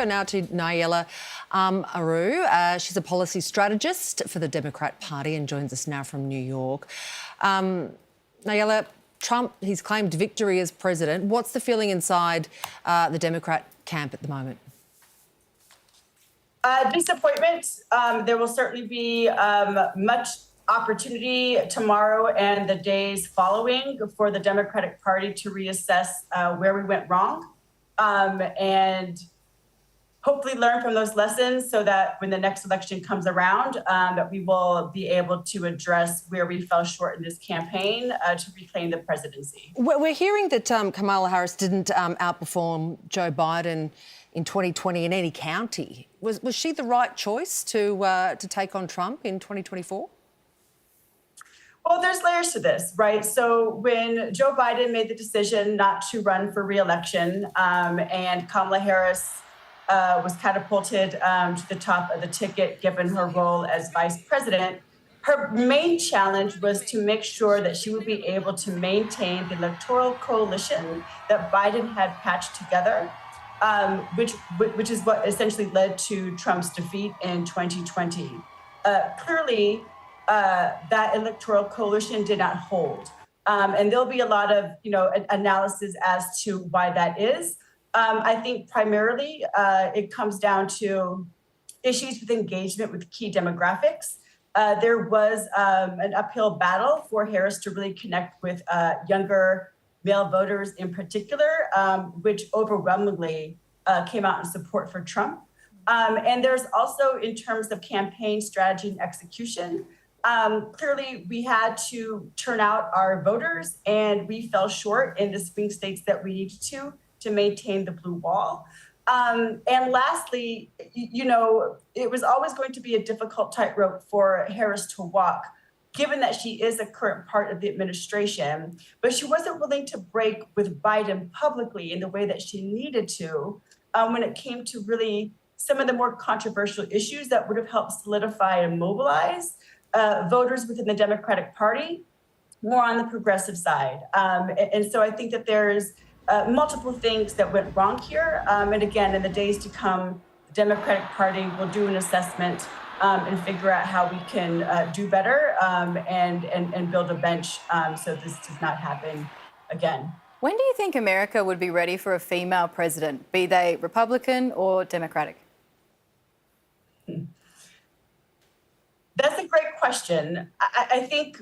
Now to Nayela Aru. She's a policy strategist for the Democrat Party and joins us now from New York. Nayela, Trump, he's claimed victory as president. What's the feeling inside the Democrat camp at the moment? Disappointment. There will certainly be much opportunity tomorrow and the days following for the Democratic Party to reassess where we went wrong and hopefully learn from those lessons so that when the next election comes around, that we will be able to address where we fell short in this campaign to reclaim the presidency. We're hearing that Kamala Harris didn't outperform Joe Biden in 2020 in any county. Was she the right choice to take on Trump in 2024? Well, there's layers to this, right? So when Joe Biden made the decision not to run for re-election and Kamala Harris was catapulted to the top of the ticket given her role as vice president, her main challenge was to make sure that she would be able to maintain the electoral coalition that Biden had patched together, which is what essentially led to Trump's defeat in 2020. Clearly, that electoral coalition did not hold. And there'll be a lot of analysis as to why that is. I think primarily it comes down to issues with engagement with key demographics. There was an uphill battle for Harris to really connect with younger male voters in particular, which overwhelmingly came out in support for Trump. And there's also, in terms of campaign strategy and execution, clearly we had to turn out our voters and we fell short in the swing states that we needed to maintain the blue wall. And lastly, it was always going to be a difficult tightrope for Harris to walk, given that she is a current part of the administration, but she wasn't willing to break with Biden publicly in the way that she needed to when it came to really some of the more controversial issues that would have helped solidify and mobilize voters within the Democratic Party, more on the progressive side. And so I think that there's multiple things that went wrong here. And again, in the days to come, the Democratic Party will do an assessment and figure out how we can do better and build a bench so this does not happen again. When do you think America would be ready for a female president, be they Republican or Democratic? That's a great question. I think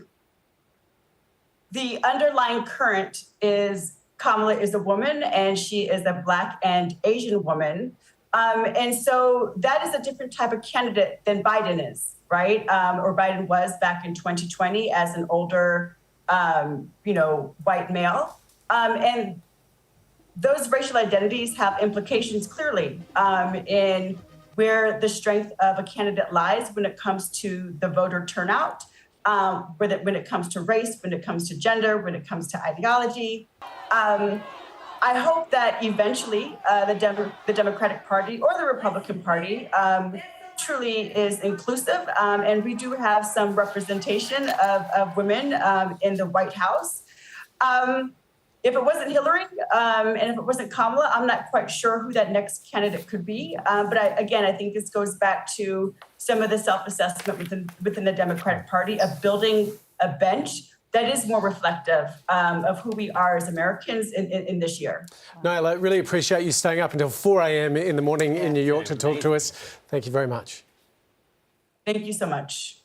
the underlying current is Kamala is a woman and she is a Black and Asian woman. And so that is a different type of candidate than Biden is, right? Or Biden was back in 2020 as an older, white male. And those racial identities have implications clearly in where the strength of a candidate lies when it comes to the voter turnout, when it comes to race, when it comes to gender, when it comes to ideology. I hope that eventually the Democratic Party or the Republican Party truly is inclusive. And we do have some representation of women in the White House. If it wasn't Hillary and if it wasn't Kamala, I'm not quite sure who that next candidate could be. But I think this goes back to some of the self-assessment within the Democratic Party of building a bench that is more reflective of who we are as Americans in this year. Nayela, I really appreciate you staying up until 4 a.m. in the morning in New York to talk to us. Thank you very much. Thank you so much.